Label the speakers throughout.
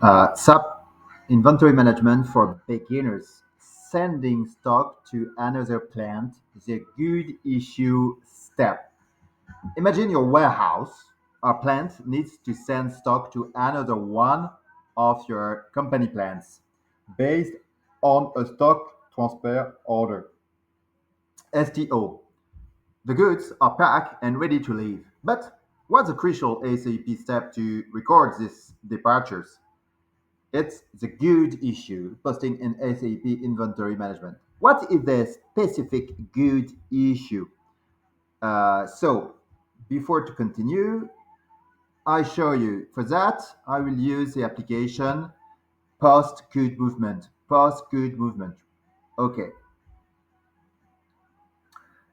Speaker 1: SAP Inventory Management for beginners. Sending stock to another plant is a good issue step. Imagine your warehouse or plant needs to send stock to another one of your company plants based on a stock transfer order. STO. The goods are packed and ready to leave. But what's a crucial SAP step to record these departures? It's the good issue posting in SAP Inventory Management. What is the specific good issue? So, before to continue, I show you. For that, I will use the application Post Good Movement. Post Good Movement. Okay.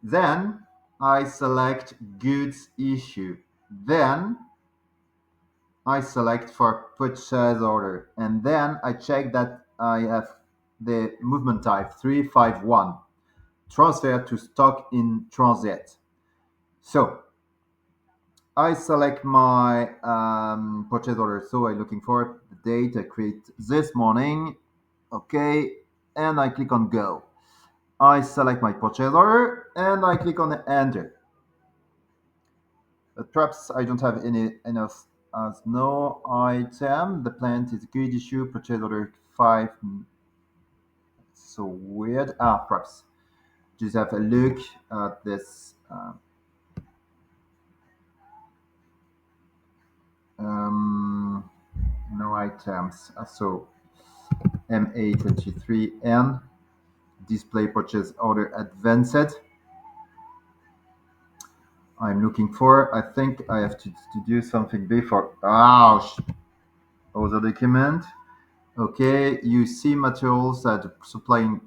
Speaker 1: Then I select Goods Issue. Then I select for purchase order. And then I check that I have the movement type 351. Transfer to stock in transit. So I select my purchase order. So I'm looking for the date I create this morning. Okay. And I click on go. I select my purchase order and I click on enter. But perhaps I don't have any enough as no item. The plant is good issue. Purchase order 5. So weird. Perhaps just have a look at this. No items. So MA23N display purchase order advanced. I'm looking for. I think I have to do something before. Other document. Okay, you see materials that supplying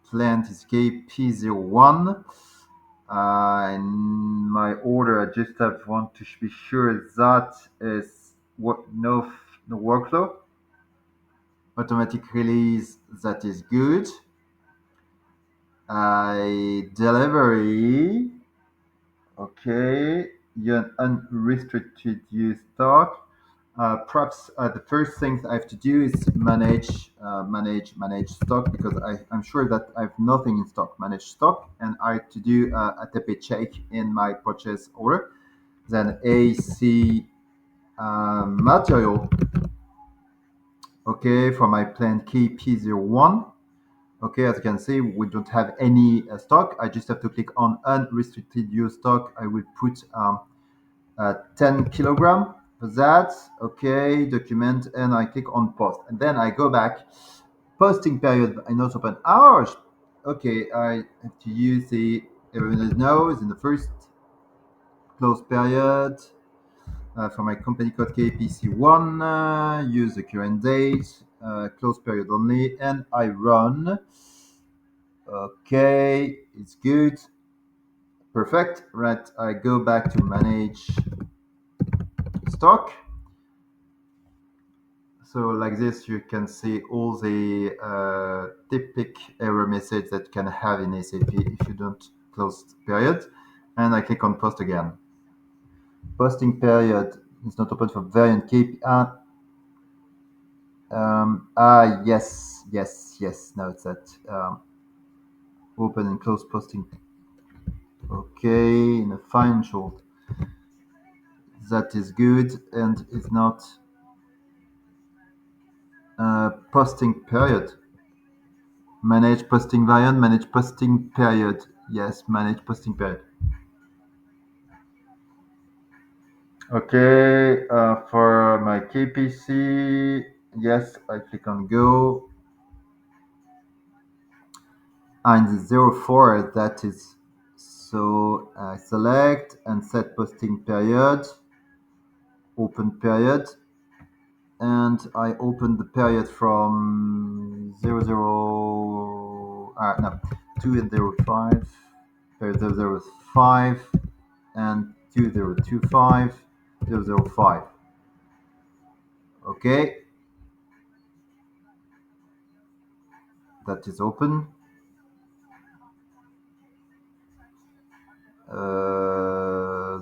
Speaker 1: plant is KP01. In my order, I just have want to be sure that is what no workflow. Automatic release, that is good. Delivery, okay. Your unrestricted use stock. Perhaps the first thing I have to do is manage stock because I'm sure that I have nothing in stock. Manage stock, and I have to do a TP check in my purchase order. Then AC material. Okay, for my plant KP01. Okay, as you can see, we don't have any stock. I just have to click on unrestricted use stock. I will put 10 kilogram for that. Okay, document, and I click on post. And then I go back. Posting period, I not open hours. Okay, I have to use the, everyone knows, in the first close period. For my company code KPC1, use the current date, close period only, and I run. Okay, it's good. Perfect. Right, I go back to manage stock. So like this, you can see all the typical error message that you can have in SAP if you don't close period. And I click on post again. Posting period is not open for variant KPI. Yes. Now it's at open and close posting. Okay, in a financial, that is good, and it's not posting period. Manage posting variant, manage posting period. Yes, manage posting period. Okay, for my KPC, yes, I click on go. And the 04, that is, so I select and set posting period, open period, and I open the period from 205, period 005, and 2025, 005. Okay, that is open.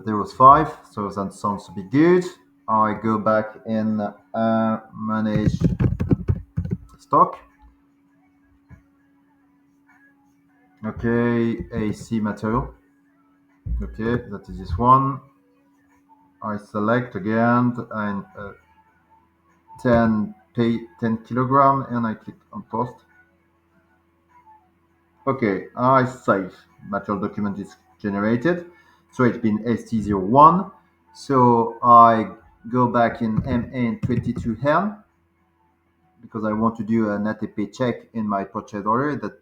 Speaker 1: There was 5, so that sounds to be good. I go back in manage stock. Okay, AC material. Okay, that is this one. I select again and 10 kilogram and I click on post. Okay, I save. Material document is generated. So it's been ST01. So I go back in MN22M because I want to do an ATP check in my purchase order. That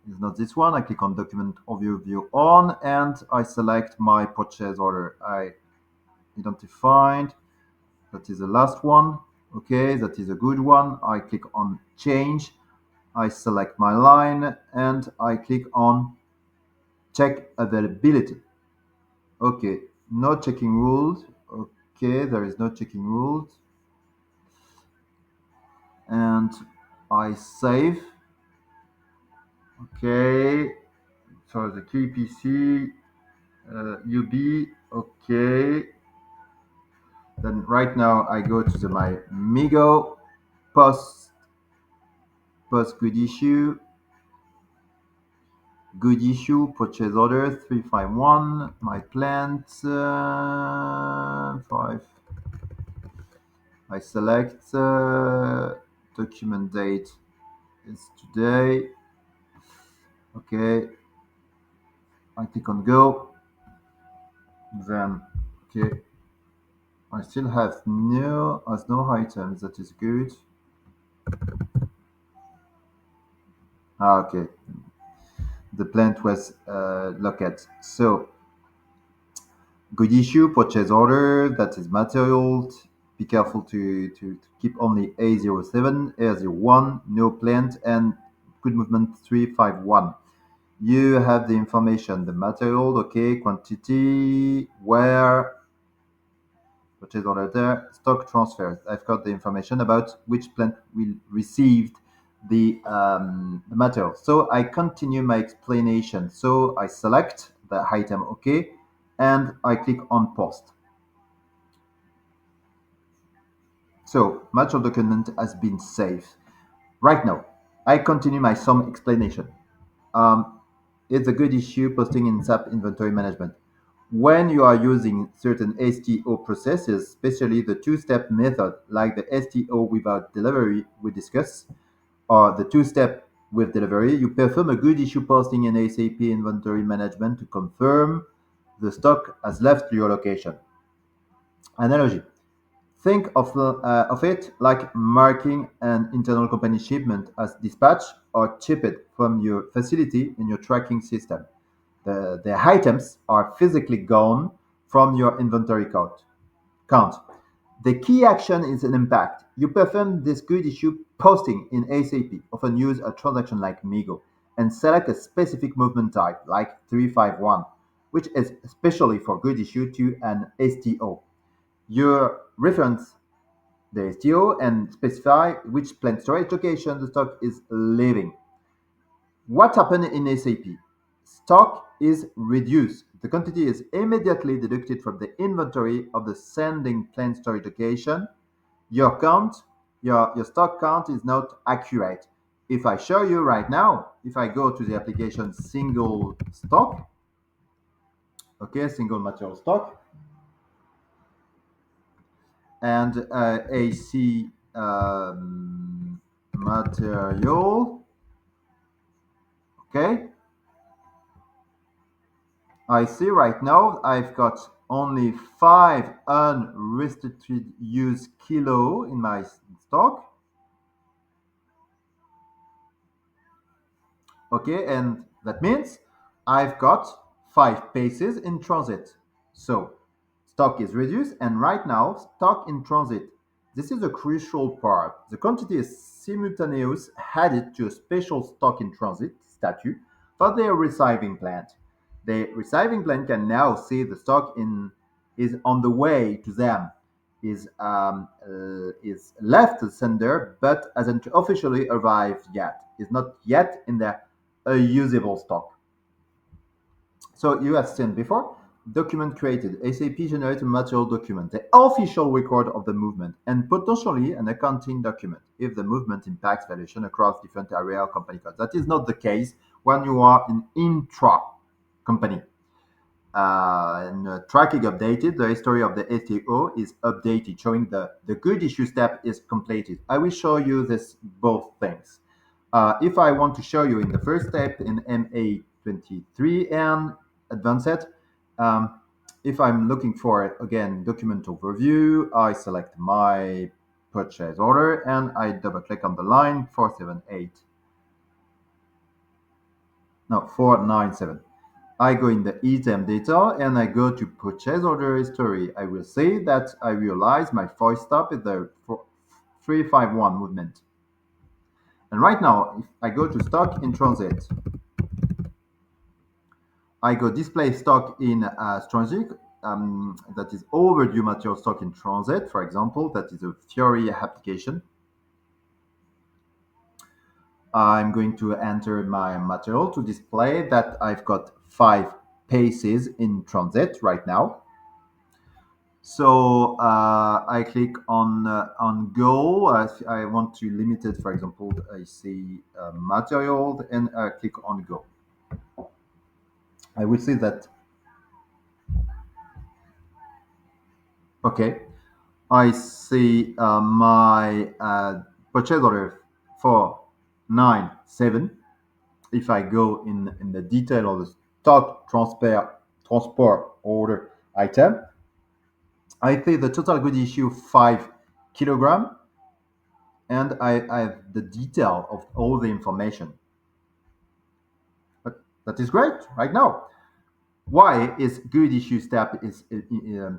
Speaker 1: is not this one. I click on document overview on and I select my purchase order. I identified. That is the last one. Okay, that is a good one. I click on change. I select my line and I click on check availability. Okay, no checking rules. Okay, there is no checking rules. And I save. Okay, so the KPC UB. Okay, then right now I go to my Migo post good issue purchase order 351 my plant 5. I select document date is today. Okay, I click on go. Then okay, I still have no items. That is good. Okay, the plant was locked. So good issue purchase order. That is material. Be careful to keep only A07, A01, no plant, and good movement 351. You have the information, the material, okay, quantity, where, purchase order there, stock transfers. I've got the information about which plant will receive the material. So I continue my explanation. So I select the item, okay, and I click on post. So material document has been saved. Right now, I continue my sum explanation. Um, it's a good issue posting in SAP Inventory Management. When you are using certain STO processes, especially the two-step method like the STO without delivery we discussed, or the two-step with delivery, you perform a good issue posting in SAP Inventory Management to confirm the stock has left your location. Analogy. Think of it like marking an internal company shipment as dispatched or shipped from your facility in your tracking system. The items are physically gone from your inventory count. The key action is an impact. You perform this good issue posting in SAP, often use a transaction like Migo, and select a specific movement type like 351, which is especially for good issue to an STO. You reference the STO and specify which plant storage location the stock is leaving. What happened in SAP? Stock is reduced. The quantity is immediately deducted from the inventory of the sending plant storage location. Your count, your stock count is not accurate. If I show you right now, if I go to the application single stock, okay, single material stock, and AC material, okay, I see right now I've got only 5 unrestricted use kilo in my stock. Okay, and that means I've got 5 pieces in transit. So stock is reduced, and right now, stock in transit. This is a crucial part. The quantity is simultaneous added to a special stock in transit statute for the receiving plant. The receiving plant can now see the stock in is on the way to them, is left the sender, but hasn't officially arrived yet. Is not yet in the a usable stock. So you have seen before Document created. SAP generates a material document, the official record of the movement, and potentially an accounting document if the movement impacts valuation across different area of company codes. That is not the case when you are in intra company. And tracking updated, the history of the STO is updated, showing the good issue step is completed. I will show you this both things. If I want to show you in the first step in MA23 and advanced, um, if I'm looking for, again, document overview, I select my purchase order and I double click on the line 478. No, 497. I go in the item data and I go to purchase order history. I will see that I realize my first stop is the 351 movement. And right now, if I go to stock in transit, I go display stock in transit. That is overdue material stock in transit, for example, that is a Fiori application. I'm going to enter my material to display that I've got 5 pieces in transit right now. So I click on go. I want to limit it. For example, I see material and I click on go. I will see that. Okay, I see my purchase order 497. If I go in the detail of the stock transport order item, I see the total good issue 5 kilogram, and I have the detail of all the information. But that is great right now. Why is good issue step is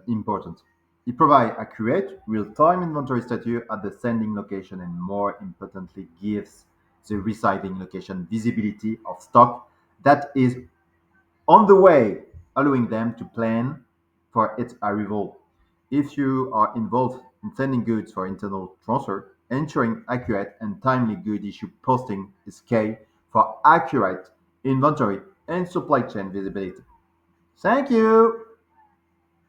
Speaker 1: important? It provides accurate, real-time inventory status at the sending location, and more importantly, gives the receiving location visibility of stock that is on the way, allowing them to plan for its arrival. If you are involved in sending goods for internal transfer, ensuring accurate and timely good issue posting is key for accurate inventory and supply chain visibility. Thank you.